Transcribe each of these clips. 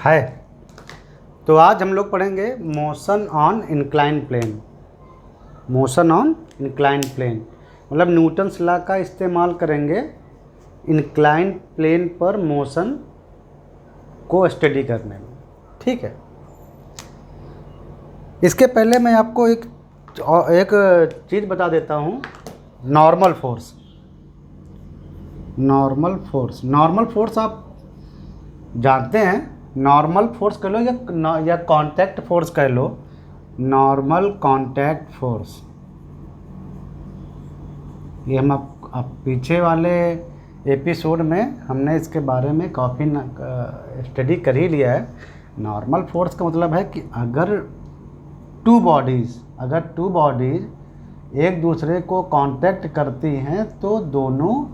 है। तो आज हम लोग पढ़ेंगे motion on incline plane. Motion on incline plane मतलब न्यूटन्स लॉ का इस्तेमाल करेंगे इंक्लाइन प्लेन पर मोशन को स्टडी करने में। ठीक है, इसके पहले मैं आपको एक चीज़ बता देता हूँ। नॉर्मल फोर्स आप जानते हैं। नॉर्मल फोर्स कह लो या कांटेक्ट फोर्स कह लो। नॉर्मल कांटेक्ट फोर्स ये हम आप पीछे वाले एपिसोड में हमने इसके बारे में काफ़ी स्टडी कर ही लिया है। नॉर्मल फोर्स का मतलब है कि अगर टू बॉडीज़ एक दूसरे को कांटेक्ट करती हैं तो दोनों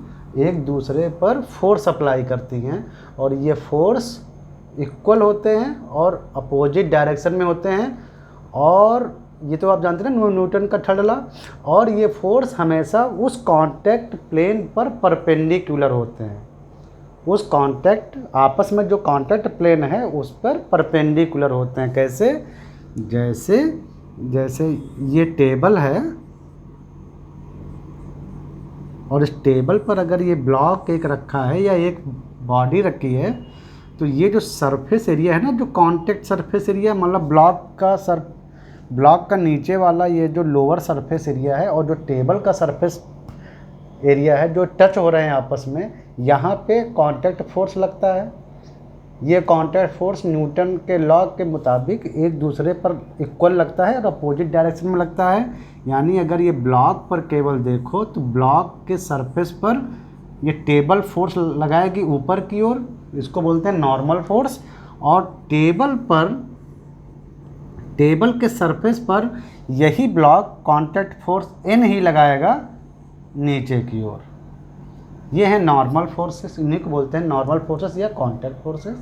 एक दूसरे पर फोर्स अप्लाई करती हैं और ये फोर्स इक्वल होते हैं और अपोजिट डायरेक्शन में होते हैं। और ये तो आप जानते हैं ना, न्यूटन का थर्ड लॉ। और ये फोर्स हमेशा उस कांटेक्ट प्लेन पर परपेंडिकुलर होते हैं। उस कांटेक्ट आपस में जो कांटेक्ट प्लेन है उस पर परपेंडिकुलर होते हैं। कैसे? जैसे ये टेबल है और इस टेबल पर अगर ये ब्लॉक एक रखा है या एक बॉडी रखी है तो ये जो सरफेस एरिया है ना, जो कांटेक्ट सरफेस एरिया मतलब ब्लॉक का नीचे वाला ये जो लोअर सरफेस एरिया है और जो टेबल का सरफेस एरिया है जो टच हो रहे हैं आपस में, यहाँ पे कांटेक्ट फोर्स लगता है। ये कांटेक्ट फोर्स न्यूटन के लॉ के मुताबिक एक दूसरे पर इक्वल लगता है और अपोजिट डायरेक्शन में लगता है। यानी अगर ये ब्लॉक पर केवल देखो तो ब्लॉक के सरफेस पर ये टेबल फोर्स लगाएगी ऊपर की ओर, इसको बोलते हैं नॉर्मल फोर्स। और टेबल के सरफेस पर यही ब्लॉक कांटेक्ट फोर्स एन ही लगाएगा नीचे की ओर। ये है नॉर्मल फोर्सेस, इन्हीं को बोलते हैं नॉर्मल फोर्सेस या कांटेक्ट फोर्सेस।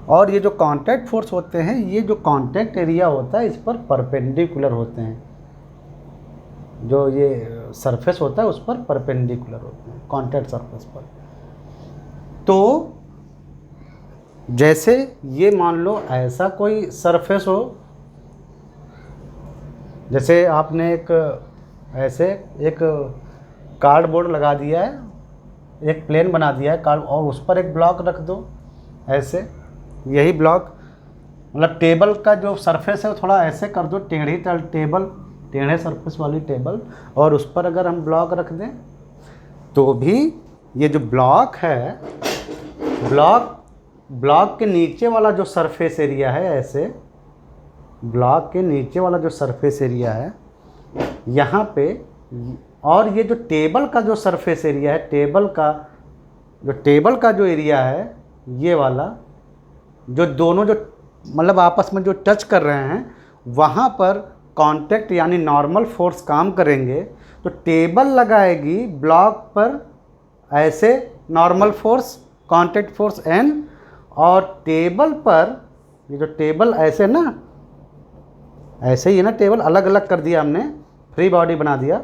और ये जो कांटेक्ट फोर्स होते हैं, ये जो कांटेक्ट एरिया होता है इस पर परपेंडिकुलर होते हैं। जो ये सरफेस होता है उस पर परपेंडिकुलर होते हैं कांटेक्ट सरफेस पर। तो जैसे ये मान लो ऐसा कोई सरफेस हो, जैसे आपने एक कार्डबोर्ड लगा दिया है, एक प्लेन बना दिया है कार्ड, और उस पर एक ब्लॉक रख दो ऐसे। यही ब्लॉक मतलब टेबल का जो सरफेस है वो थोड़ा ऐसे कर दो, टेढ़े सरफेस वाली टेबल, और उस पर अगर हम ब्लॉक रख दें तो भी ये जो ब्लॉक है, ब्लॉक के नीचे वाला जो सरफेस एरिया है, ऐसे ब्लॉक के नीचे वाला जो सरफेस एरिया है यहाँ पे, और ये जो टेबल का जो सरफेस एरिया है, टेबल का जो एरिया है ये वाला, जो दोनों जो मतलब आपस में जो टच कर रहे हैं वहाँ पर कांटेक्ट यानी नॉर्मल फोर्स काम करेंगे। तो टेबल लगाएगी ब्लॉक पर ऐसे normal force contact force N, और टेबल पर ये जो टेबल ऐसे ना, ऐसे ही है ना, टेबल अलग अलग कर दिया हमने, फ्री बॉडी बना दिया,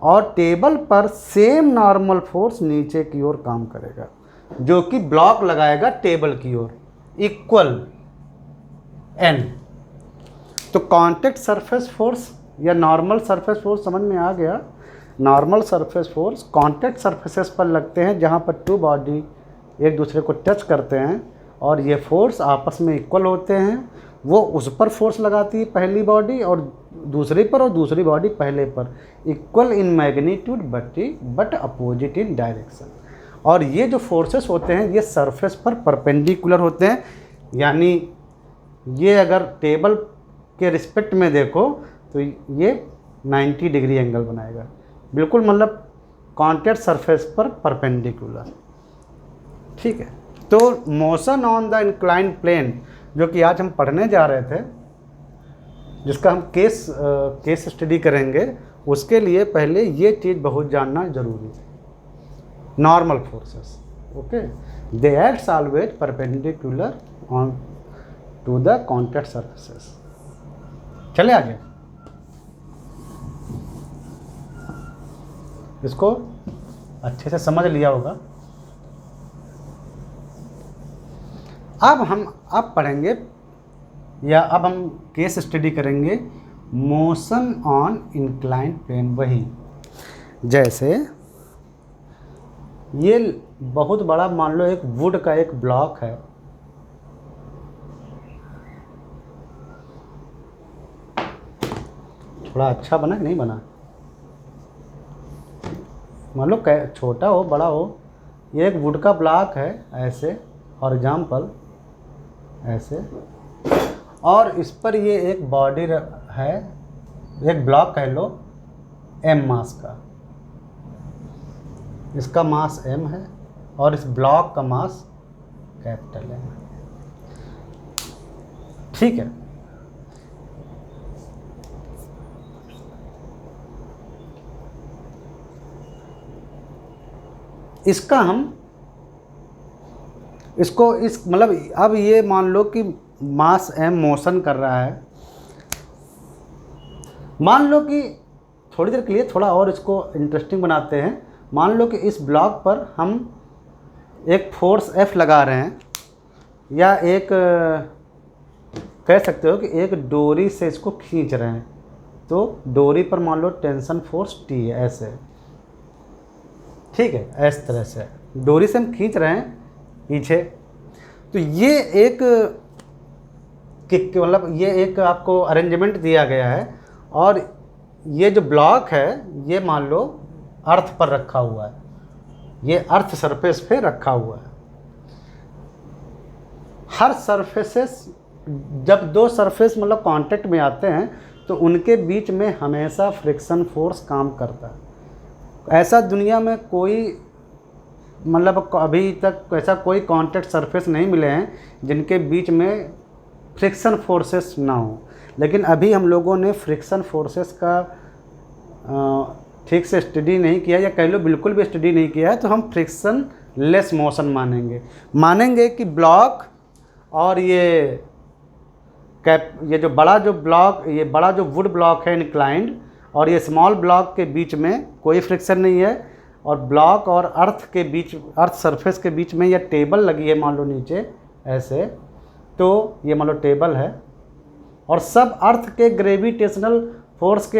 और टेबल पर सेम नॉर्मल फोर्स नीचे की ओर काम करेगा जो कि ब्लॉक लगाएगा टेबल की ओर, इक्वल एन। तो कांटेक्ट सरफेस फोर्स या नॉर्मल सरफेस फोर्स समझ में आ गया। Normal surface force contact surfaces पर लगते हैं जहां पर टू बॉडी एक दूसरे को टच करते हैं और ये फोर्स आपस में इक्वल होते हैं। वो उस पर फोर्स लगाती है पहली बॉडी और दूसरी पर, और दूसरी बॉडी पहले पर, equal in magnitude but opposite in direction. और ये जो फोर्सेस होते हैं ये सरफेस पर परपेंडिकुलर होते हैं। यानी ये अगर टेबल के रिस्पेक्ट में देखो तो ये 90 डिग्री एंगल बनाएगा, बिल्कुल मतलब कांटेक्ट सरफेस पर परपेंडिकुलर। ठीक है, तो motion on the incline plane जो कि आज हम पढ़ने जा रहे थे, जिसका हम केस स्टडी करेंगे, उसके लिए पहले ये चीज़ बहुत जानना जरूरी है। Normal forces, okay, they acts always perpendicular on to the contact surfaces. चले आगे, इसको अच्छे से समझ लिया होगा। अब पढ़ेंगे या अब हम केस स्टडी करेंगे मोशन ऑन इंक्लाइंड प्लेन। वही जैसे ये बहुत बड़ा मान लो एक वुड का एक ब्लॉक है, थोड़ा अच्छा बना कि नहीं बना, मान लो छोटा हो बड़ा हो, ये एक वुड का ब्लॉक है ऐसे हॉरिजॉन्टल ऐसे, और इस पर ये एक बॉडी है, एक ब्लॉक कह लो m मास का, इसका मास m है और इस ब्लॉक का मास कैपिटल M है। ठीक है, इसका हम इसको इस मतलब अब ये मान लो कि मास m मोशन कर रहा है, मान लो कि थोड़ी देर के लिए थोड़ा और इसको इंटरेस्टिंग बनाते हैं। मान लो कि इस ब्लॉक पर हम एक फोर्स F लगा रहे हैं, या एक कह सकते हो कि एक डोरी से इसको खींच रहे हैं, तो डोरी पर मान लो टेंशन फोर्स T है ऐसे, ठीक है, इस तरह से डोरी से हम खींच रहे हैं पीछे। तो ये एक मतलब ये एक आपको अरेंजमेंट दिया गया है, और ये जो ब्लॉक है ये मान लो अर्थ पर रखा हुआ है, ये अर्थ सरफेस पे रखा हुआ है। हर सरफेसेस जब दो सरफेस मतलब कांटेक्ट में आते हैं तो उनके बीच में हमेशा फ्रिक्शन फोर्स काम करता है। ऐसा दुनिया में कोई मतलब अभी तक ऐसा कोई कांटेक्ट सरफेस नहीं मिले हैं जिनके बीच में फ्रिक्शन फोर्सेस ना हो, लेकिन अभी हम लोगों ने फ्रिक्शन फोर्सेस का ठीक से स्टडी नहीं किया, या कह लो बिल्कुल भी स्टडी नहीं किया है, तो हम फ्रिक्शन लेस मोशन मानेंगे कि ब्लॉक और ये जो बड़ा जो वुड ब्लॉक है इंक्लाइंड, और ये स्मॉल ब्लॉक के बीच में कोई फ्रिक्शन नहीं है, और ब्लॉक और अर्थ सरफेस के बीच में यह टेबल लगी है मान लो नीचे ऐसे, तो ये मान लो टेबल है, और सब अर्थ के ग्रेविटेशनल फोर्स के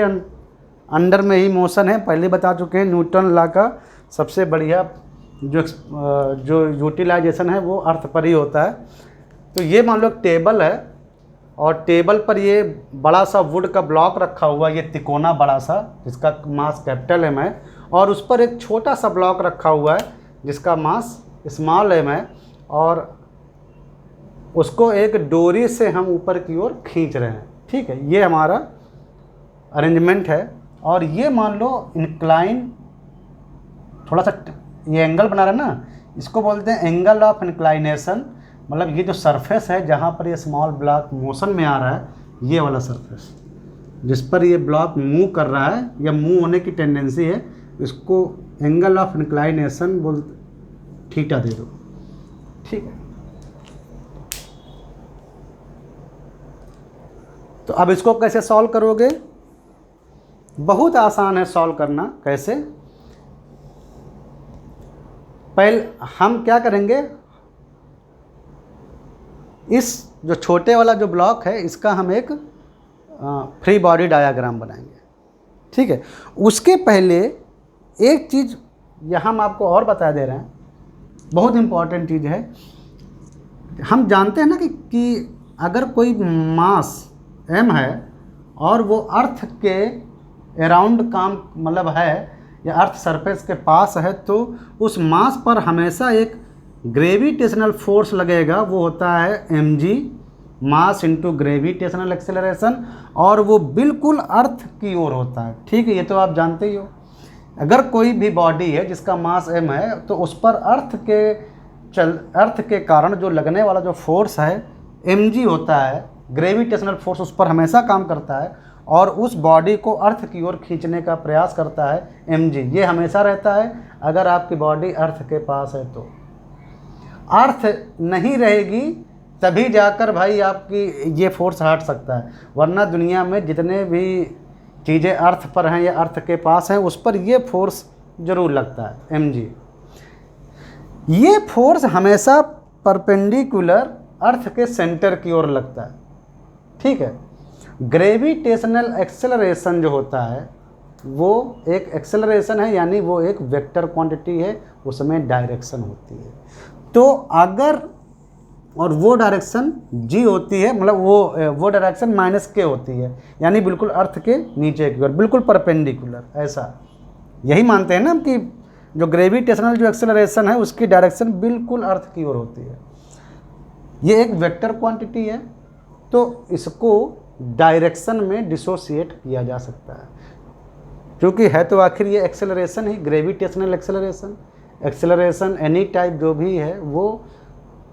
अंडर में ही मोशन है। पहले बता चुके हैं न्यूटन लॉ का सबसे बढ़िया जो यूटिलाइजेशन है वो अर्थ पर ही होता है। तो ये मान लो टेबल है, और टेबल पर ये बड़ा सा वुड का ब्लॉक रखा हुआ है, ये तिकोना बड़ा सा जिसका मास कैपिटल M है, और उस पर एक छोटा सा ब्लॉक रखा हुआ है जिसका मास स्मॉल m है, और उसको एक डोरी से हम ऊपर की ओर खींच रहे हैं। ठीक है, ये हमारा अरेंजमेंट है। और ये मान लो इंक्लाइन थोड़ा सा ये एंगल बना रहा है ना, इसको बोलते हैं एंगल ऑफ इंक्लाइनेशन। मतलब ये जो सरफेस है जहाँ पर ये स्मॉल ब्लॉक मोशन में आ रहा है, ये वाला सरफेस जिस पर ये ब्लॉक मूव कर रहा है या मूव होने की टेंडेंसी है, इसको एंगल ऑफ इंक्लाइनेशन थीटा दे दो। ठीक है, तो अब इसको कैसे सॉल्व करोगे? बहुत आसान है सॉल्व करना। कैसे? पहले हम क्या करेंगे, इस जो छोटे वाला जो ब्लॉक है इसका हम एक फ्री बॉडी डायग्राम बनाएंगे। ठीक है, उसके पहले एक चीज़ यहाँ हम आपको और बता दे रहे हैं, बहुत इम्पॉर्टेंट चीज़ है। हम जानते हैं ना कि अगर कोई मास m है और वो अर्थ के अराउंड काम मतलब है या अर्थ सरफेस के पास है, तो उस मास पर हमेशा एक ग्रेविटेशनल फोर्स लगेगा, वो होता है mg, mass into gravitational acceleration, और वो बिल्कुल अर्थ की ओर होता है। ठीक है, ये तो आप जानते ही हो। अगर कोई भी बॉडी है जिसका मास m है तो उस पर अर्थ के कारण जो लगने वाला जो फोर्स है mg होता है, ग्रेविटेशनल फोर्स उस पर हमेशा काम करता है, और उस बॉडी को अर्थ की ओर खींचने का प्रयास करता है mg। ये हमेशा रहता है अगर आपकी बॉडी अर्थ के पास है। तो अर्थ नहीं रहेगी तभी जाकर भाई आपकी ये फोर्स हट सकता है, वरना दुनिया में जितने भी चीज़ें अर्थ पर हैं या अर्थ के पास हैं उस पर ये फोर्स ज़रूर लगता है mg। ये फोर्स हमेशा परपेंडिकुलर अर्थ के सेंटर की ओर लगता है, ठीक है। ग्रेविटेशनल एक्सेलरेशन जो होता है वो एक एक्सेलरेशन है, यानी वो एक वेक्टर क्वांटिटी है, उसमें डायरेक्शन होती है। तो अगर और वो डायरेक्शन जी होती है, मतलब वो डायरेक्शन -k होती है, यानी बिल्कुल अर्थ के नीचे की ओर, बिल्कुल परपेंडिकुलर, ऐसा यही मानते हैं ना कि जो ग्रेविटेशनल जो एक्सेलरेशन है उसकी डायरेक्शन बिल्कुल अर्थ की ओर होती है। ये एक वेक्टर क्वांटिटी है, तो इसको डायरेक्शन में डिसोसिएट किया जा सकता है, क्योंकि है तो आखिर ये एक्सेलरेशन ही, gravitational acceleration. Acceleration any type जो भी है वो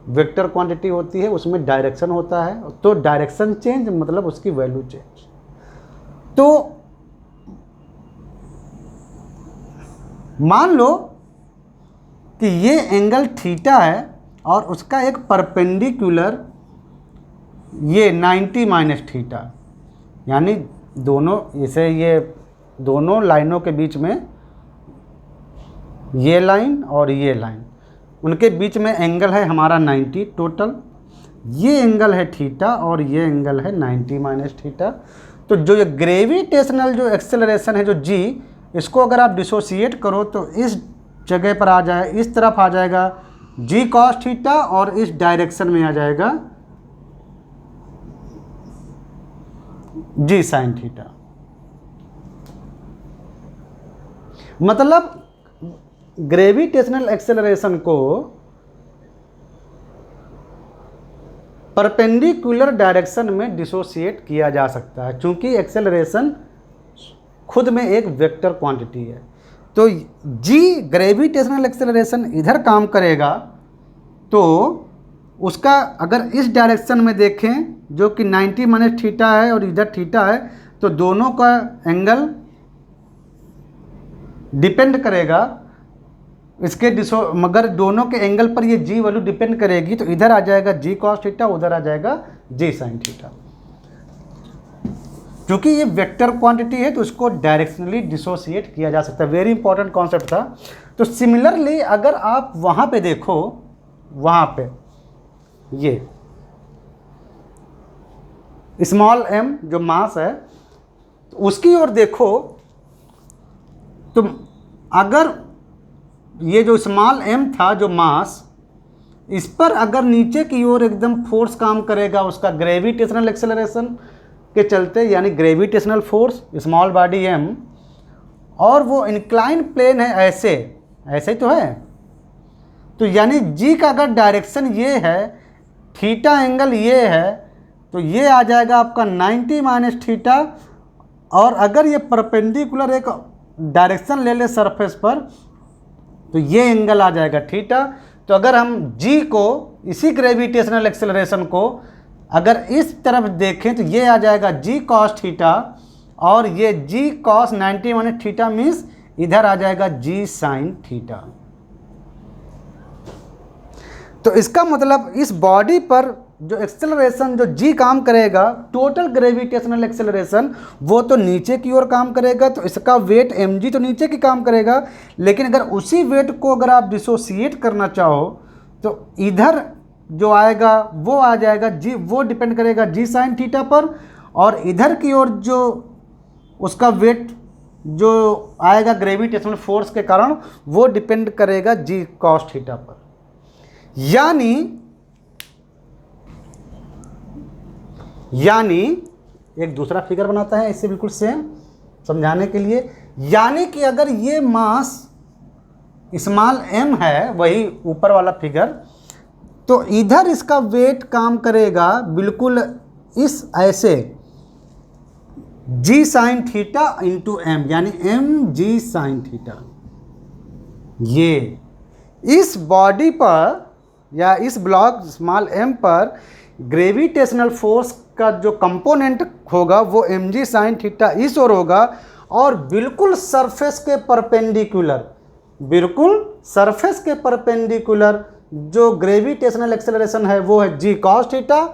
वेक्टर क्वांटिटी होती है, उसमें डायरेक्शन होता है, तो डायरेक्शन चेंज मतलब उसकी वैल्यू चेंज। तो मान लो कि ये एंगल थीटा है और उसका एक परपेंडिकुलर ये 90 माइनस थीटा, यानी दोनों, इसे ये दोनों लाइनों के बीच में ये लाइन और ये लाइन, उनके बीच में एंगल है हमारा 90 टोटल। ये एंगल है थीटा और ये एंगल है 90 माइनस थीटा। तो जो ये ग्रेविटेशनल जो एक्सेलरेशन है जो जी, इसको अगर आप डिसोसिएट करो तो इस जगह पर आ जाए, इस तरफ आ जाएगा जी कॉस थीटा और इस डायरेक्शन में आ जाएगा जी साइन थीटा। मतलब ग्रेविटेशनल एक्सेलरेशन को परपेंडिकुलर डायरेक्शन में डिसोसिएट किया जा सकता है, क्योंकि एक्सेलरेशन खुद में एक वेक्टर क्वांटिटी है। तो जी ग्रेविटेशनल एक्सेलरेशन इधर काम करेगा, तो उसका अगर इस डायरेक्शन में देखें जो कि 90 माइनस थीटा है और इधर थीटा है, तो दोनों का एंगल डिपेंड करेगा इसके मगर दोनों के एंगल पर ये जी वैल्यू डिपेंड करेगी, तो इधर आ जाएगा जी कॉस थीटा, उधर आ जाएगा जी साइन थीटा। क्योंकि ये वेक्टर क्वांटिटी है तो उसको डायरेक्शनली डिसोसिएट किया जा सकता है। वेरी इंपॉर्टेंट कॉन्सेप्ट था। तो सिमिलरली अगर आप वहाँ पे देखो, वहाँ पे ये स्मॉल m जो मास है तो उसकी ओर देखो, तो अगर ये जो स्मॉल m था जो मास, इस पर अगर नीचे की ओर एकदम फोर्स काम करेगा उसका ग्रेविटेशनल एक्सेलरेशन के चलते, यानी gravitational force small body m, और वो इंक्लाइन प्लेन है ऐसे ऐसे ही तो है, तो यानी g का अगर डायरेक्शन ये है, थीटा एंगल ये है, तो ये आ जाएगा आपका 90 माइनस थीटा। और अगर ये परपेंडिकुलर एक डायरेक्शन ले ले सरफेस पर, तो ये एंगल आ जाएगा थीटा। तो अगर हम g को, इसी ग्रेविटेशनल एक्सेलरेशन को अगर इस तरफ देखें तो ये आ जाएगा g कॉस थीटा, और ये g cos 90 minus theta means इधर आ जाएगा g साइन थीटा। तो इसका मतलब इस बॉडी पर जो एक्सेलरेशन जो g काम करेगा, टोटल ग्रेविटेशनल एक्सेलरेशन, वो तो नीचे की ओर काम करेगा, तो इसका वेट mg तो नीचे की काम करेगा। लेकिन अगर उसी वेट को अगर आप डिसोसिएट करना चाहो तो इधर जो आएगा वो आ जाएगा g, वो डिपेंड करेगा g साइन थीटा पर, और इधर की ओर जो उसका वेट जो आएगा ग्रेविटेशनल फोर्स के कारण, वो डिपेंड करेगा g कॉस थीटा पर। यानी एक दूसरा फिगर बनाता है इससे बिल्कुल सेम समझाने के लिए। यानी कि अगर ये मास स्मॉल m है, वही ऊपर वाला फिगर, तो इधर इसका वेट काम करेगा बिल्कुल इस ऐसे g sine theta into m, यानी mg साइन थीटा। ये इस बॉडी पर या इस ब्लॉक स्मॉल m पर ग्रेविटेशनल फोर्स का जो कंपोनेंट होगा वो mg साइन थीटा इस ओर होगा, और बिल्कुल सरफेस के परपेंडिकुलर, बिल्कुल सरफेस के परपेंडिकुलर जो ग्रेविटेशनल एक्सेलरेशन है वो है g कॉस थीटा।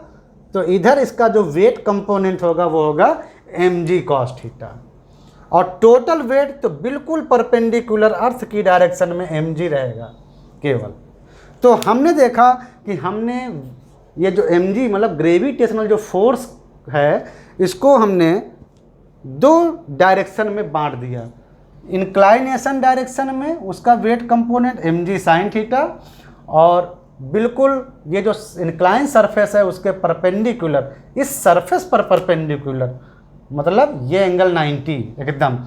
तो इधर इसका जो वेट कंपोनेंट होगा वो होगा mg कॉस थीटा, और टोटल वेट तो बिल्कुल परपेंडिकुलर अर्थ की डायरेक्शन में mg रहेगा केवल। तो हमने देखा कि हमने ये जो mg मतलब ग्रेविटेशनल जो फोर्स है, इसको हमने दो डायरेक्शन में बांट दिया। इंक्लाइनेशन डायरेक्शन में उसका weight component mg sine theta, और बिल्कुल ये जो इंक्लाइन सरफेस है उसके परपेंडिकुलर, इस सरफेस पर परपेंडिकुलर, मतलब ये एंगल 90 एकदम,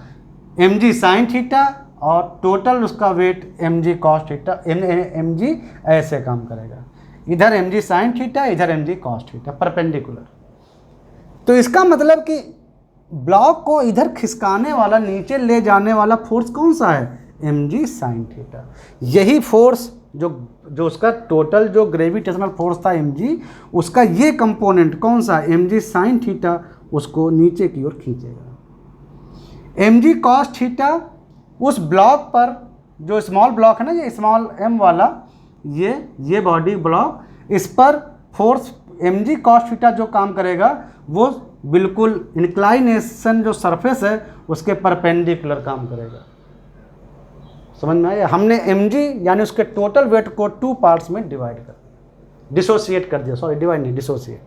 mg साइन थीटा और टोटल उसका weight mg cos theta. mg ऐसे काम करेगा, इधर mg साइन थीटा, इधर mg कॉस थीटा, परपेंडिकुलर। तो इसका मतलब कि ब्लॉक को इधर खिसकाने वाला, नीचे ले जाने वाला फोर्स कौन सा है? mg sine theta. यही फोर्स जो उसका टोटल जो ग्रेविटेशनल फोर्स था mg, उसका ये कंपोनेंट कौन सा? mg साइन थीटा, उसको नीचे की ओर खींचेगा। mg कॉस थीटा उस ब्लॉक पर, जो स्मॉल ब्लॉक है ना, ये स्मॉल m वाला, ये बॉडी ब्लॉक, इस पर फोर्स mg कॉस थीटा जो काम करेगा वो बिल्कुल इंक्लाइनेशन जो सरफेस है उसके परपेंडिकुलर काम करेगा। समझ में आया? हमने mg यानी उसके टोटल वेट को 2 पार्ट्स में डिवाइड कर दिया, डिसोसिएट कर दिया, सॉरी डिवाइड नहीं, डिसोसिएट।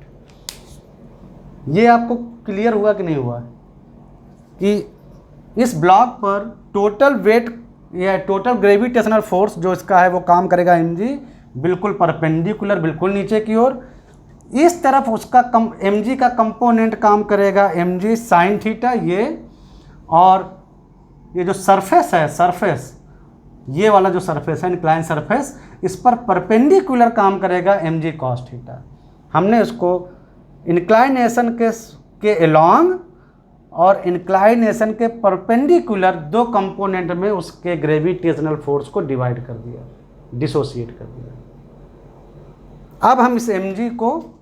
ये आपको क्लियर हुआ कि नहीं हुआ कि इस ब्लॉक पर टोटल वेट या टोटल ग्रेविटेशनल फोर्स जो इसका है वो काम करेगा mg बिल्कुल परपेंडिकुलर, बिल्कुल नीचे की ओर। इस तरफ उसका mg का कंपोनेंट काम करेगा mg साइन थीटा, ये, और ये जो सरफेस है, सरफेस ये वाला जो सरफेस है इंक्लाइन सरफेस, इस पर परपेंडिकुलर काम करेगा mg कॉस थीटा। हमने उसको इंक्लाइनेशन के एलॉन्ग और इंक्लाइनेशन के परपेंडिकुलर दो कंपोनेंट में उसके ग्रेविटेशनल फोर्स को डिवाइड कर दिया, डिसोसिएट कर दिया। अब हम इस mg को,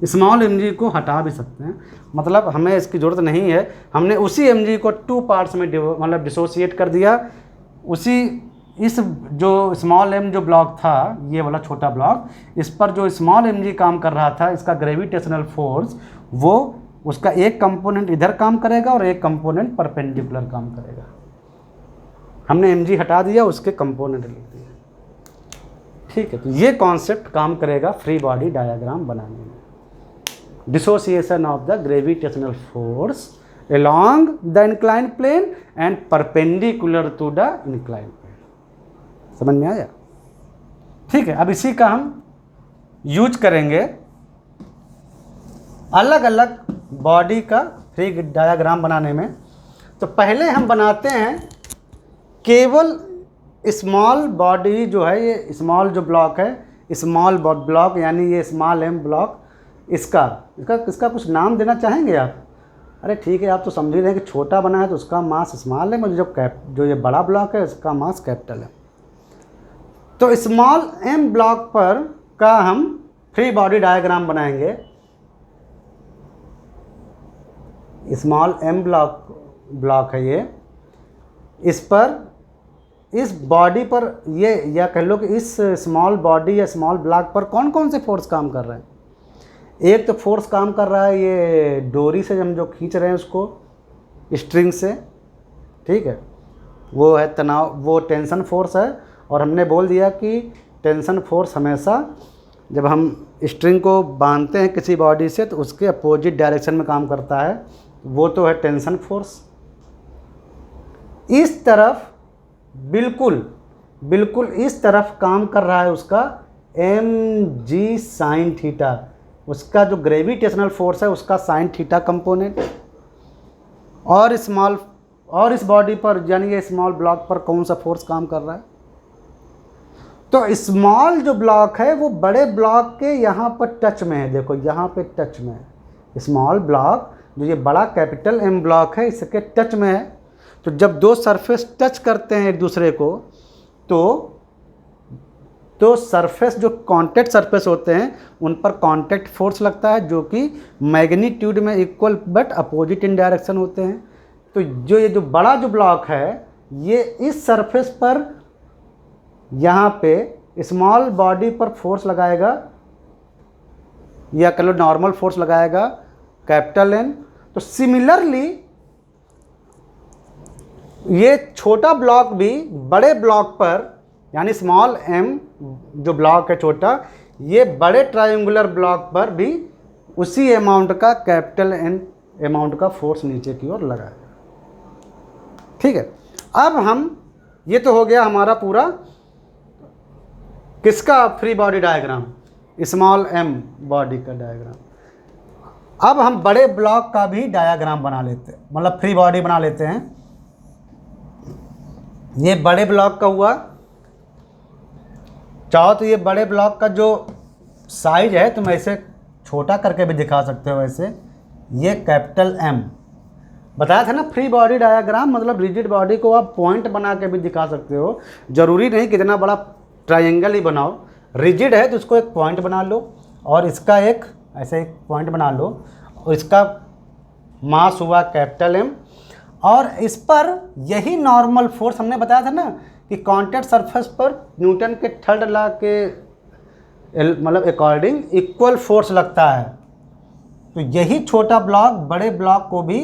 स्मॉल mg को हटा भी सकते हैं, मतलब हमें इसकी ज़रूरत नहीं है। हमने उसी mg को 2 पार्ट्स में मतलब डिसोसिएट कर दिया। उसी इस जो स्मॉल m जो ब्लॉक था, ये वाला छोटा ब्लॉक, इस पर जो स्मॉल mg काम कर रहा था, इसका ग्रेविटेशनल फोर्स, वो उसका एक कंपोनेंट इधर काम करेगा और एक कंपोनेंट परपेंडिकुलर काम करेगा। हमने mg हटा दिया, उसके कंपोनेंट लिख दिए। ठीक है, तो ये कॉन्सेप्ट काम करेगा फ्री बॉडी डायग्राम बनाने में। Dissociation of the gravitational force along the inclined plane and perpendicular to the inclined plane। समझ में आया? ठीक है, अब इसी का हम यूज करेंगे अलग अलग बॉडी का फ्री डायग्राम बनाने में। तो पहले हम बनाते हैं केवल स्मॉल बॉडी जो है, ये स्मॉल जो ब्लॉक है, स्मॉल ब्लॉक यानी ये स्मॉल m ब्लॉक, इसका कुछ नाम देना चाहेंगे आप? अरे ठीक है, आप तो समझ ही रहे हैं कि छोटा बना है तो उसका मास स्मॉल है, मुझे जो ये बड़ा ब्लॉक है उसका मास कैपिटल है। तो स्मॉल m ब्लॉक पर का हम फ्री बॉडी डायग्राम बनाएंगे। स्मॉल m ब्लॉक है ये, इस पर, इस बॉडी पर ये, या कह लो कि इस स्मॉल बॉडी या स्मॉल ब्लॉक पर कौन कौन से फोर्स काम कर रहे हैं? एक तो फोर्स काम कर रहा है ये डोरी से हम जो खींच रहे हैं उसको, स्ट्रिंग से, ठीक है, वो है तनाव, वो टेंशन फोर्स है। और हमने बोल दिया कि टेंशन फोर्स हमेशा जब हम स्ट्रिंग को बांधते हैं किसी बॉडी से तो उसके अपोजिट डायरेक्शन में काम करता है, वो तो है टेंशन फोर्स। इस तरफ बिल्कुल इस तरफ काम कर रहा है उसका mg साइन थीटा, उसका जो ग्रेविटेशनल फोर्स है उसका साइन थीटा कंपोनेंट। और इस बॉडी पर यानी ये स्मॉल ब्लॉक पर कौन सा फोर्स काम कर रहा है? तो स्मॉल जो ब्लॉक है वो बड़े ब्लॉक के यहाँ पर टच में है, देखो यहाँ पे टच में है। स्मॉल ब्लॉक जो ये बड़ा कैपिटल M ब्लॉक है इसके टच में है। तो जब दो सरफेस टच करते हैं एक दूसरे को तो सरफेस जो कांटेक्ट सरफेस होते हैं उन पर कांटेक्ट फोर्स लगता है, जो कि मैग्नीट्यूड में equal but opposite in direction होते हैं। तो ये जो बड़ा जो ब्लॉक है ये इस सरफेस पर यहाँ पे स्मॉल बॉडी पर फोर्स लगाएगा, या कह लो नॉर्मल फोर्स लगाएगा कैपिटल N। तो सिमिलरली ये छोटा ब्लॉक भी बड़े ब्लॉक पर यानी स्मॉल m जो ब्लॉक है छोटा, ये बड़े ट्रायंगुलर ब्लॉक पर भी उसी अमाउंट का कैपिटल एन अमाउंट का फोर्स नीचे की ओर लगाएगा। ठीक है, अब हम, ये तो हो गया हमारा पूरा किसका free body diagram, small M body का डायग्राम। अब हम बड़े ब्लॉक का भी डायग्राम बना लेते हैं, मतलब फ्री बॉडी बना लेते हैं। ये बड़े ब्लॉक का हुआ, चाहो तो ये बड़े ब्लॉक का जो साइज है तुम ऐसे छोटा करके भी दिखा सकते हो। ऐसे ये कैपिटल एम बताया था ना, फ्री बॉडी डायग्राम मतलब रिजिड बॉडी को आप पॉइंट बना के भी दिखा सकते हो, ज़रूरी नहीं कितना बड़ा ट्रायंगल ही बनाओ। रिजिड है तो उसको एक पॉइंट बना लो और इसका एक ऐसे एक पॉइंट बना लो और इसका मास हुआ कैपिटल एम, और इस पर यही नॉर्मल फोर्स हमने बताया था ना कि कॉन्टैक्ट सरफेस पर न्यूटन के थर्ड लॉ के मतलब अकॉर्डिंग इक्वल फोर्स लगता है। तो यही छोटा ब्लॉक बड़े ब्लॉक को भी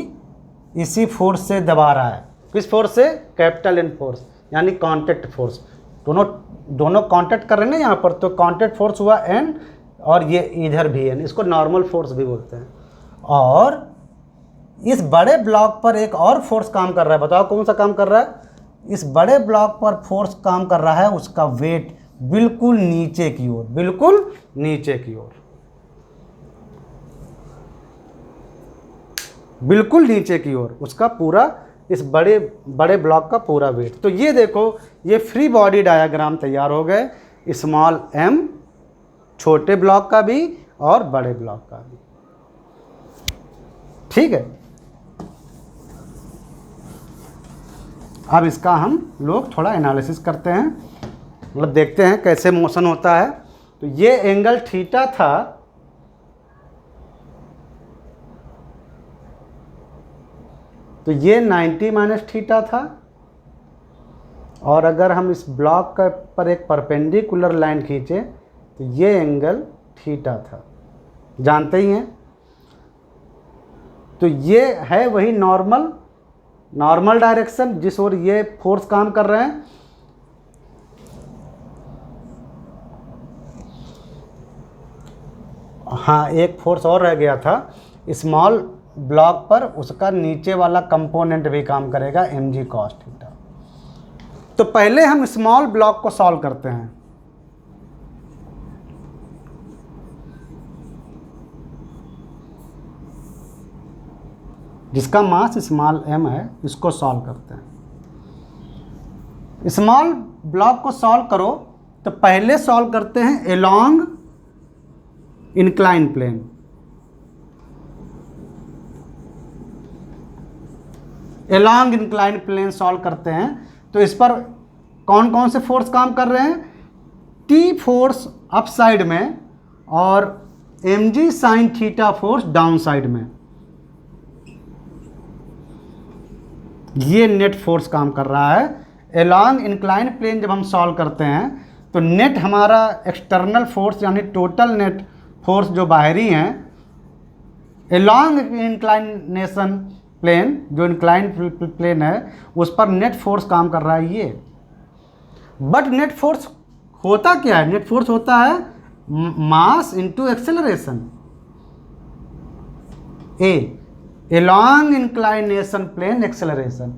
इसी फोर्स से दबा रहा है। किस फोर्स से? कैपिटल एन फोर्स, यानी कॉन्टैक्ट फोर्स। दोनों कॉन्टैक्ट कर रहे हैं ना यहाँ पर, तो कॉन्टैक्ट फोर्स हुआ एन और ये इधर भी एन, इसको नॉर्मल फोर्स भी बोलते हैं। और इस बड़े ब्लॉक पर एक और फोर्स काम कर रहा है, बताओ कौन सा काम कर रहा है? इस बड़े ब्लॉक पर फोर्स काम कर रहा है, उसका वेट बिल्कुल नीचे की ओर, बिल्कुल नीचे की ओर, बिल्कुल नीचे की ओर उसका पूरा, इस बड़े ब्लॉक का पूरा वेट। तो ये देखो, ये फ्री बॉडी डायग्राम तैयार हो गए, स्मॉल एम छोटे ब्लॉक का भी और बड़े ब्लॉक का भी। ठीक है, अब इसका हम लोग थोड़ा एनालिसिस करते हैं, मतलब देखते हैं कैसे मोशन होता है। तो ये एंगल थीटा था, तो ये 90 माइनस थीटा था, और अगर हम इस ब्लॉक का पर एक परपेंडिकुलर लाइन खींचे तो ये एंगल थीटा था, जानते ही हैं। तो ये है वही नॉर्मल डायरेक्शन जिस ओर ये फोर्स काम कर रहे हैं। हाँ, एक फोर्स और रह गया था स्मॉल ब्लॉक पर, उसका नीचे वाला कंपोनेंट भी काम करेगा mg cos थीटा। तो पहले हम स्मॉल ब्लॉक को सॉल्व करते हैं। जिसका मास स्मॉल m है, इसको सॉल्व करते हैं। स्मॉल ब्लॉक को सॉल्व करो तो पहले सॉल्व करते हैं along incline plane. Along incline plane solve करते हैं तो इस पर कौन कौन से फोर्स काम कर रहे हैं? टी फोर्स अप साइड में और mg sine theta force down side में। ये नेट फोर्स काम कर रहा है। एलॉन्ग इंक्लाइन प्लेन जब हम सॉल्व करते हैं तो नेट हमारा एक्सटर्नल फोर्स यानी टोटल नेट फोर्स जो बाहरी हैं, एलॉन्ग इंक्लाइनेशन प्लेन जो इंक्लाइन प्लेन है उस पर नेट फोर्स काम कर रहा है ये। बट नेट फोर्स होता क्या है? नेट फोर्स होता है mass into acceleration. Along inclination plane acceleration,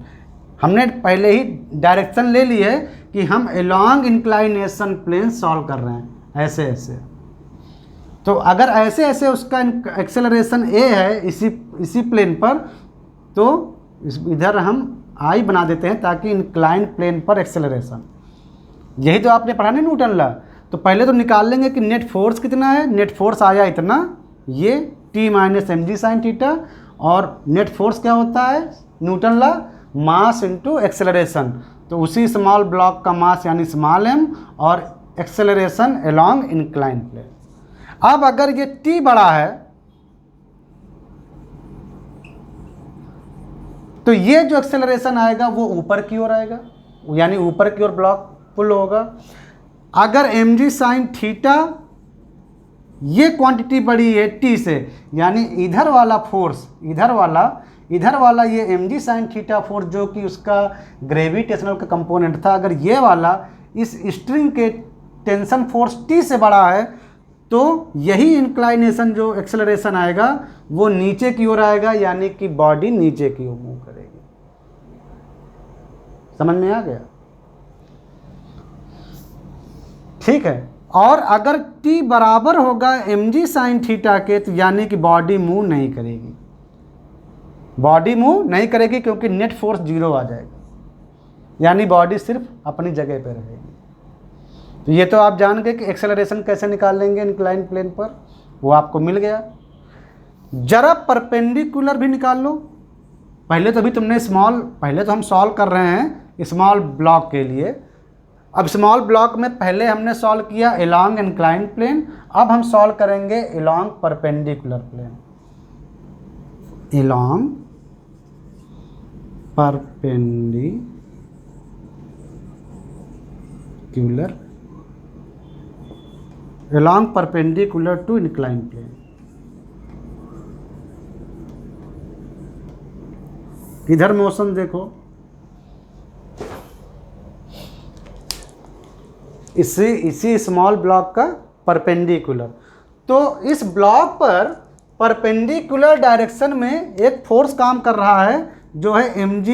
हमने पहले ही डायरेक्शन ले ली है कि हम एलॉन्ग इंक्लाइनेशन प्लेन सॉल्व कर रहे हैं ऐसे ऐसे। तो अगर ऐसे ऐसे उसका एक्सेलरेशन a है इसी प्लेन पर, तो इधर हम I बना देते हैं ताकि इंक्लाइन प्लेन पर एक्सेलरेशन। यही तो आपने पढ़ा ना न्यूटन लॉ। तो पहले तो निकाल लेंगे कि नेट फोर्स कितना है। नेट फोर्स आया इतना, ये t minus mg sine theta, और नेट फोर्स क्या होता है न्यूटन लॉ? मास इनटू एक्सेलरेशन। तो उसी स्मॉल ब्लॉक का मास यानी स्मॉल m और एक्सेलरेशन एलॉन्ग इंक्लाइन प्लेन। अब अगर ये t बड़ा है तो ये जो एक्सेलरेशन आएगा वो ऊपर की ओर आएगा, यानी ऊपर की ओर ब्लॉक पुल होगा। अगर mg साइन थीटा ये क्वांटिटी बड़ी है t से, यानी इधर वाला फोर्स, इधर वाला ये mg साइन थीटा फोर्स जो कि उसका ग्रेविटेशनल का कंपोनेंट था, अगर ये वाला इस स्ट्रिंग के टेंशन फोर्स t से बड़ा है तो यही इंक्लाइनेशन जो एक्सेलरेशन आएगा वो नीचे की ओर आएगा, यानी कि बॉडी नीचे की ओर मूव करेगी। समझ में आ गया? ठीक है। और अगर t बराबर होगा mg साइन थीटा के, तो यानी कि बॉडी मूव नहीं करेगी, बॉडी मूव नहीं करेगी क्योंकि नेट फोर्स 0 आ जाएगा, यानी बॉडी सिर्फ अपनी जगह पे रहेगी। तो ये तो आप जान गए कि एक्सेलरेशन कैसे निकाल लेंगे इंक्लाइन प्लेन पर, वो आपको मिल गया। जरा परपेंडिकुलर भी निकाल लो। पहले तो अभी तुमने पहले तो हम सॉल्व कर रहे हैं स्मॉल ब्लॉक के लिए। अब स्मॉल ब्लॉक में पहले हमने सॉल्व किया एलॉन्ग इंक्लाइन प्लेन, अब हम सॉल्व करेंगे along perpendicular plane. Along perpendicular to incline plane. इधर मोशन देखो, इसी स्मॉल ब्लॉक का परपेंडिकुलर। तो इस ब्लॉक पर परपेंडिकुलर डायरेक्शन में एक फोर्स काम कर रहा है जो है mg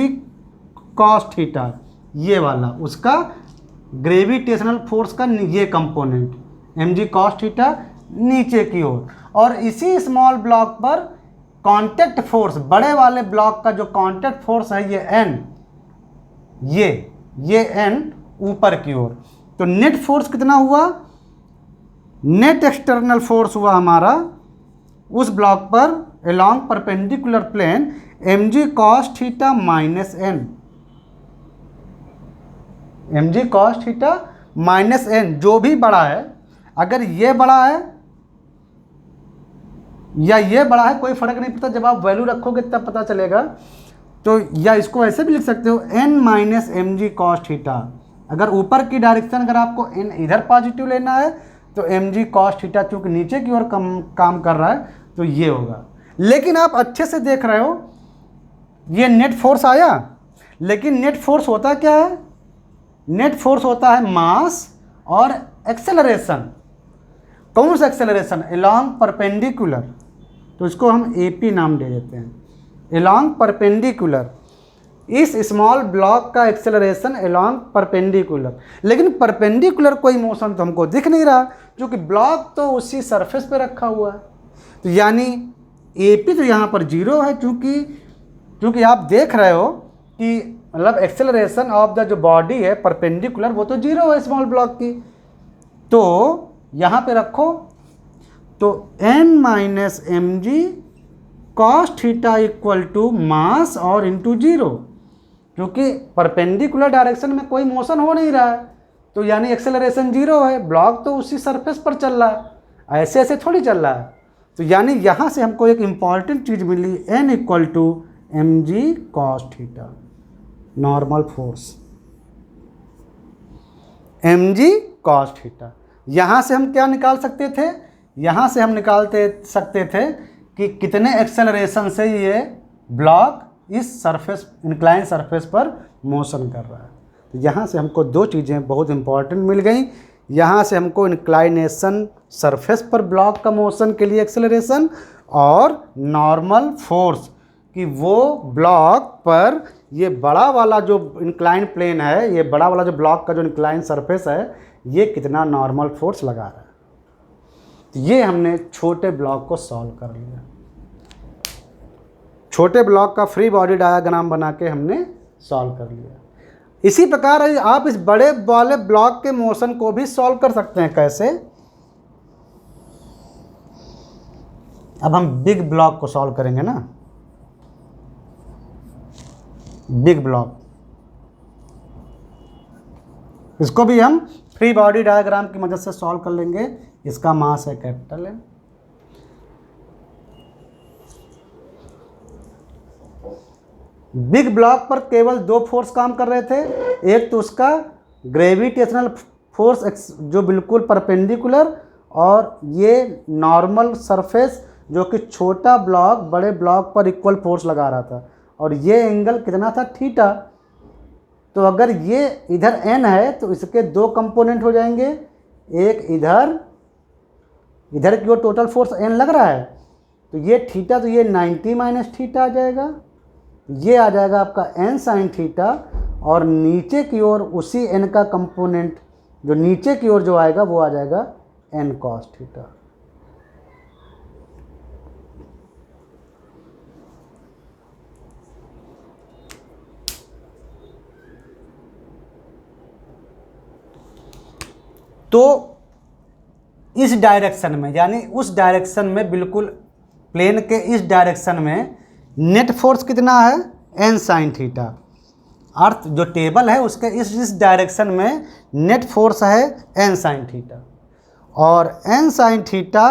cos थीटा, ये वाला, उसका ग्रेविटेशनल फोर्स का ये कंपोनेंट mg cos थीटा नीचे की ओर। और इसी स्मॉल ब्लॉक पर कांटेक्ट फोर्स, बड़े वाले ब्लॉक का जो कांटेक्ट फोर्स है ये n, ये n ऊपर की ओर। तो नेट फोर्स कितना हुआ? नेट एक्सटर्नल फोर्स हुआ हमारा उस ब्लॉक पर along perpendicular plane mg cos theta minus n, mg cos theta minus n, जो भी बड़ा है, अगर ये बड़ा है या ये बड़ा है कोई फर्क नहीं पड़ता, जब आप वैल्यू रखोगे तब पता चलेगा। तो या इसको ऐसे भी लिख सकते हो n minus mg cos theta. अगर ऊपर की डायरेक्शन अगर आपको n इधर पॉजिटिव लेना है तो mg cos थीटा चूंकि नीचे की ओर काम कर रहा है तो ये होगा। लेकिन आप अच्छे से देख रहे हो ये नेट फोर्स आया, लेकिन नेट फोर्स होता क्या है? नेट फोर्स होता है मास और एक्सेलरेशन। कौन सा एक्सेलरेशन? एलॉन्ग परपेंडिकुलर, तो इसको हम AP नाम दे देते हैं। एलॉन्ग परपेंडिकुलर, इस स्मॉल ब्लॉक का एक्सेलरेशन एलॉन्ग परपेंडिकुलर। लेकिन परपेंडिकुलर कोई मोशन तो हमको दिख नहीं रहा, क्योंकि ब्लॉक तो उसी सरफेस पे रखा हुआ है। तो यानी AP तो यहाँ पर 0 है, क्योंकि आप देख रहे हो कि मतलब एक्सेलरेशन ऑफ द जो बॉडी है परपेंडिकुलर वो तो 0 है स्मॉल ब्लॉक की। तो यहाँ पे रखो, तो n minus mg cos theta equal to mass और इंटू 0, क्योंकि परपेंडिकुलर डायरेक्शन में कोई मोशन हो नहीं रहा है, तो यानी एक्सेलरेशन 0 है, ब्लॉक तो उसी सरफेस पर चल रहा है, ऐसे ऐसे थोड़ी चल रहा है। तो यानी यहाँ से हमको एक इम्पॉर्टेंट चीज़ मिली, n equal to mg cos theta, normal force mg cos theta. यहाँ से हम क्या निकाल सकते थे? यहाँ से हम निकालते सकते थे कि कितने एक्सेलरेशन से ये ब्लॉक इस सरफेस इंक्लाइन सरफेस पर मोशन कर रहा है। तो यहाँ से हमको दो चीज़ें बहुत इंपॉर्टेंट मिल गई। यहाँ से हमको इंक्लाइनेशन सरफेस पर ब्लॉक का मोशन के लिए एक्सेलरेशन, और नॉर्मल फोर्स कि वो ब्लॉक पर ये बड़ा वाला जो इंक्लाइन प्लेन है, ये बड़ा वाला जो ब्लॉक का जो इंक्लाइन सरफेस है, ये कितना नॉर्मल फोर्स लगा रहा है। तो ये हमने छोटे ब्लॉक को सॉल्व कर लिया। छोटे ब्लॉक का फ्री बॉडी डायग्राम बना के हमने सॉल्व कर लिया। इसी प्रकार आप इस बड़े वाले ब्लॉक के मोशन को भी सॉल्व कर सकते हैं। कैसे? अब हम बिग ब्लॉक को सॉल्व करेंगे ना, बिग ब्लॉक, इसको भी हम फ्री बॉडी डायग्राम की मदद से सॉल्व कर लेंगे। इसका मास है कैपिटल M। बिग ब्लॉक पर केवल दो फोर्स काम कर रहे थे, एक तो उसका ग्रेविटेशनल फोर्स जो बिल्कुल परपेंडिकुलर, और ये नॉर्मल सरफेस जो कि छोटा ब्लॉक बड़े ब्लॉक पर इक्वल फोर्स लगा रहा था, और ये एंगल कितना था? थीटा। तो अगर ये इधर n है तो इसके दो कंपोनेंट हो जाएंगे, एक इधर इधर की ओर टोटल फोर्स n लग रहा है, तो ये थीटा, तो ये 90 माइनस थीटा आ जाएगा, ये आ जाएगा आपका n साइन थीटा, और नीचे की ओर उसी n का कंपोनेंट जो नीचे की ओर जो आएगा वो आ जाएगा n कॉस थीटा। तो इस डायरेक्शन में, यानी उस डायरेक्शन में, बिल्कुल प्लेन के इस डायरेक्शन में नेट फोर्स कितना है, n साइन थीटा। अर्थ जो टेबल है उसके इस डायरेक्शन में नेट फोर्स है n साइन थीटा, और n sine theta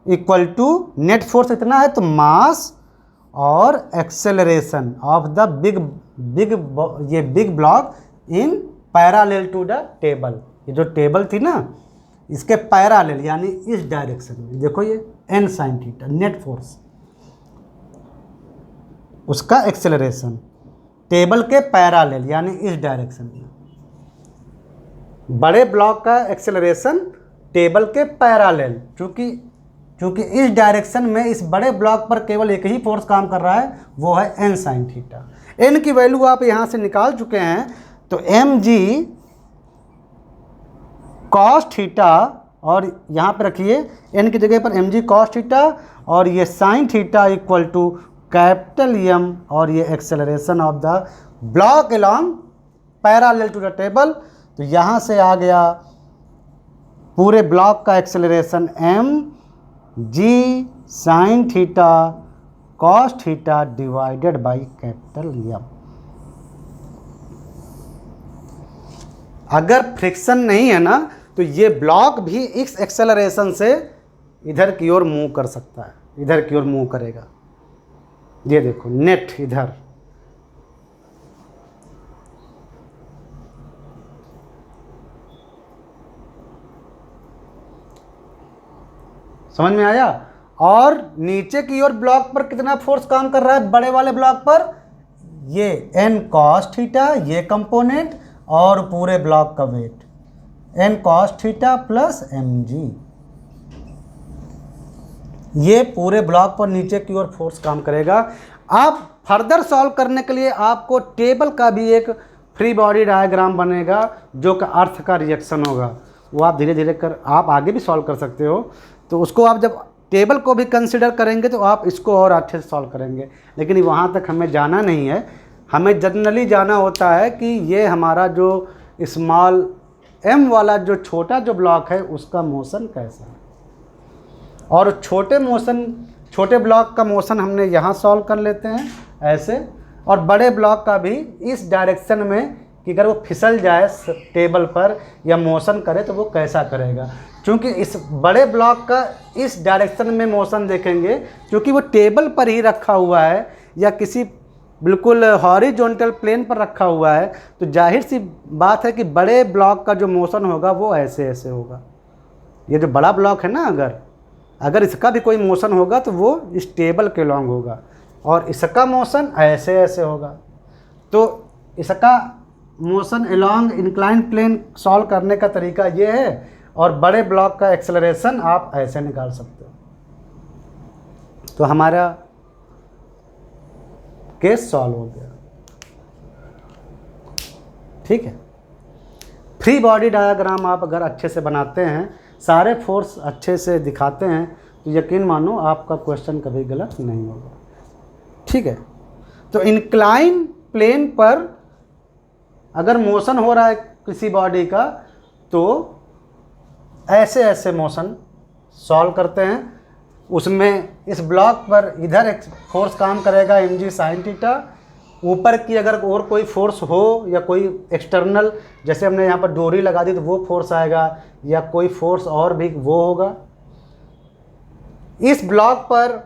equal to net force कितना है, तो मास और acceleration of the big block in parallel to the table. ये जो टेबल थी ना, इसके पैरेलल यानी इस डायरेक्शन में, देखो ये n sine theta net force, उसका एक्सेलरेशन टेबल के पैरेलल यानी इस डायरेक्शन में। बड़े ब्लॉक का एक्सेलरेशन टेबल के पैरेलल, क्योंकि इस डायरेक्शन में इस बड़े ब्लॉक पर केवल एक ही फोर्स काम कर रहा है, वो है n साइन थीटा। n की वैल्यू आप यहाँ से निकाल चुके हैं, तो mg कॉस थीटा, और यहाँ पे रखिए n की जगह पर mg कॉस थीटा, और ये sine theta equal to capital M, और ये acceleration of the block along parallel to the table. तो यहाँ से आ गया पूरे ब्लॉक का acceleration mg sine theta cos theta divided by capital M। अगर फ्रिक्शन नहीं है ना, तो ये ब्लॉक भी इस एक्सेलरेशन से इधर की ओर मूव कर सकता है, इधर की ओर मूव करेगा। ये देखो नेट इधर, समझ में आया। और नीचे की ओर ब्लॉक पर कितना फोर्स काम कर रहा है, बड़े वाले ब्लॉक पर, ये n कॉस थीटा, ये कंपोनेंट, और पूरे ब्लॉक का weight n cos theta plus mg, ये पूरे ब्लॉक पर नीचे की ओर फोर्स काम करेगा। आप फर्दर सॉल्व करने के लिए आपको टेबल का भी एक फ्री बॉडी डायग्राम बनेगा, जो कि अर्थ का रिएक्शन होगा, वो आप धीरे धीरे कर आप आगे भी सॉल्व कर सकते हो। तो उसको आप जब टेबल को भी कंसिडर करेंगे तो आप इसको और अच्छे से सॉल्व करेंगे, लेकिन वहाँ तक हमें जाना नहीं है। हमें जनरली जाना होता है कि ये हमारा जो स्मॉल m वाला जो छोटा जो ब्लॉक है उसका मोशन कैसा है, और छोटे ब्लॉक का मोशन हमने यहाँ सॉल्व कर लेते हैं ऐसे, और बड़े ब्लॉक का भी इस डायरेक्शन में कि अगर वो फिसल जाए टेबल पर या मोशन करे तो वो कैसा करेगा। क्योंकि इस बड़े ब्लॉक का इस डायरेक्शन में मोशन देखेंगे, क्योंकि वो टेबल पर ही रखा हुआ है या किसी बिल्कुल हॉरिजॉन्टल प्लेन पर रखा हुआ है, तो जाहिर सी बात है कि बड़े ब्लॉक का जो मोशन होगा वो ऐसे ऐसे होगा। ये जो बड़ा ब्लॉक है ना, अगर इसका भी कोई मोशन होगा तो वो इस टेबल के लॉन्ग होगा, और इसका मोशन ऐसे ऐसे होगा। तो इसका motion along incline plane solve करने का तरीका ये है, और बड़े ब्लॉक का एक्सेलरेशन आप ऐसे निकाल सकते हो। तो हमारा केस सॉल्व हो गया, ठीक है। फ्री बॉडी डायग्राम आप अगर अच्छे से बनाते हैं, सारे फोर्स अच्छे से दिखाते हैं, तो यकीन मानो आपका क्वेश्चन कभी गलत नहीं होगा, ठीक है। तो इंक्लाइन प्लेन पर अगर मोशन हो रहा है किसी बॉडी का, तो ऐसे ऐसे मोशन सॉल्व करते हैं। उसमें इस ब्लॉक पर इधर एक फोर्स काम करेगा mg साइन थीटा, ऊपर की अगर और कोई फोर्स हो या कोई एक्सटर्नल, जैसे हमने यहाँ पर डोरी लगा दी तो वो फोर्स आएगा, या कोई फोर्स और भी वो होगा। इस ब्लॉक पर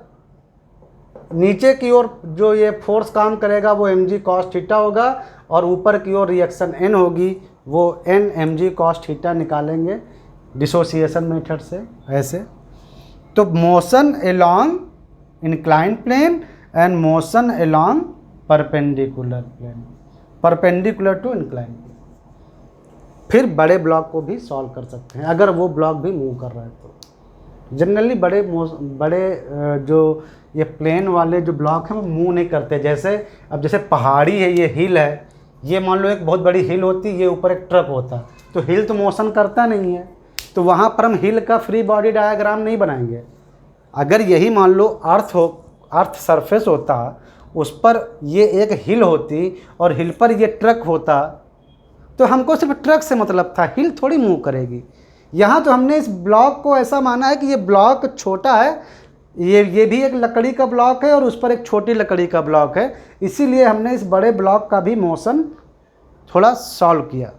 नीचे की ओर जो ये फोर्स काम करेगा वो mg cos थीटा होगा, और ऊपर की ओर रिएक्शन n होगी, वो n mg cos थीटा निकालेंगे डिसोसिएशन मेथड से ऐसे। तो motion along incline plane and motion along perpendicular plane, perpendicular to incline plane. फिर बड़े ब्लॉक को भी सॉल्व कर सकते हैं अगर वो ब्लॉक भी मूव कर रहा है तो। जनरली बड़े जो ये प्लेन वाले जो ब्लॉक हैं वो मूव नहीं करते। जैसे अब जैसे पहाड़ी है, ये हिल है, ये मान लो एक बहुत बड़ी हिल होती, ये ऊपर एक ट्रक होता, तो हिल तो मोशन करता नहीं है, तो वहाँ पर हम हिल का फ्री बॉडी डायग्राम नहीं बनाएंगे। अगर यही मान लो अर्थ सरफेस होता, उस पर ये एक हिल होती और हिल पर ये ट्रक होता, तो हमको सिर्फ ट्रक से मतलब था, हिल थोड़ी मूव करेगी। यहाँ तो हमने इस ब्लॉक को ऐसा माना है कि ये ब्लॉक छोटा है, ये भी एक लकड़ी का ब्लॉक है और उस पर एक छोटी लकड़ी का ब्लॉक है, इसीलिए हमने इस बड़े ब्लॉक का भी मोशन थोड़ा सॉल्व किया।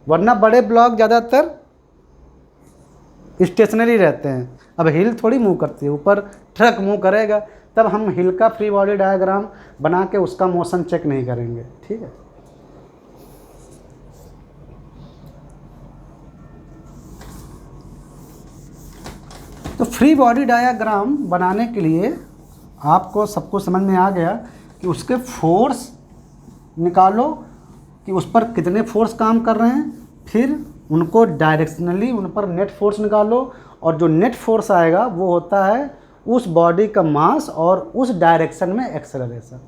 वरना बड़े ब्लॉक ज़्यादातर स्टेशनरी रहते हैं। अब हिल थोड़ी मूव करती है, ऊपर ट्रक मूव करेगा, तब हम हिल का फ्री बॉडी डायग्राम बना के उसका मोशन चेक नहीं करेंगे। ठीक है, तो फ्री बॉडी डायग्राम बनाने के लिए आपको सबको समझ में आ गया कि उसके फोर्स निकालो कि उस पर कितने फोर्स काम कर रहे हैं, फिर उनको डायरेक्शनली उन पर नेट फोर्स निकालो, और जो नेट फोर्स आएगा वो होता है उस बॉडी का मास और उस डायरेक्शन में एक्सेलरेशन।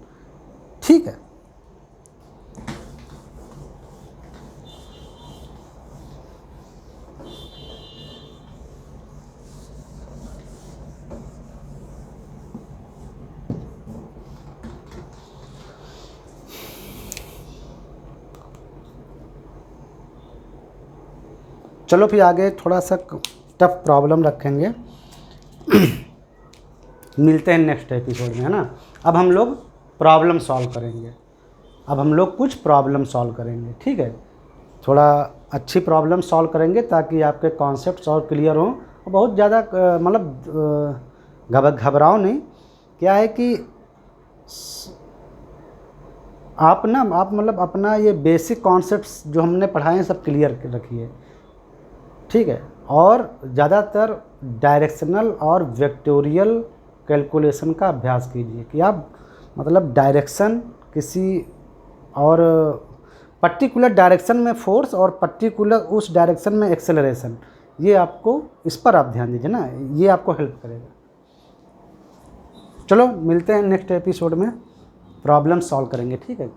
ठीक है, चलो फिर आगे थोड़ा सा टफ प्रॉब्लम रखेंगे। मिलते हैं नेक्स्ट एपिसोड में, है ना। अब हम लोग प्रॉब्लम सॉल्व करेंगे, अब हम लोग कुछ प्रॉब्लम सॉल्व करेंगे। ठीक है, थोड़ा अच्छी प्रॉब्लम सॉल्व करेंगे ताकि आपके कॉन्सेप्ट्स और क्लियर हों। बहुत ज़्यादा मतलब घबराओ नहीं। क्या है कि आप मतलब अपना ये बेसिक कॉन्सेप्ट्स जो हमने पढ़ाए हैं सब क्लियर रखिए। ठीक है, और ज़्यादातर डायरेक्शनल और वेक्टोरियल कैलकुलेशन का अभ्यास कीजिए कि आप मतलब डायरेक्शन किसी और पर्टिकुलर डायरेक्शन में फोर्स और पर्टिकुलर उस डायरेक्शन में एक्सेलरेशन, ये आपको इस पर आप ध्यान दीजिए ना, ये आपको हेल्प करेगा। चलो मिलते हैं नेक्स्ट एपिसोड में, प्रॉब्लम सॉल्व करेंगे। ठीक है।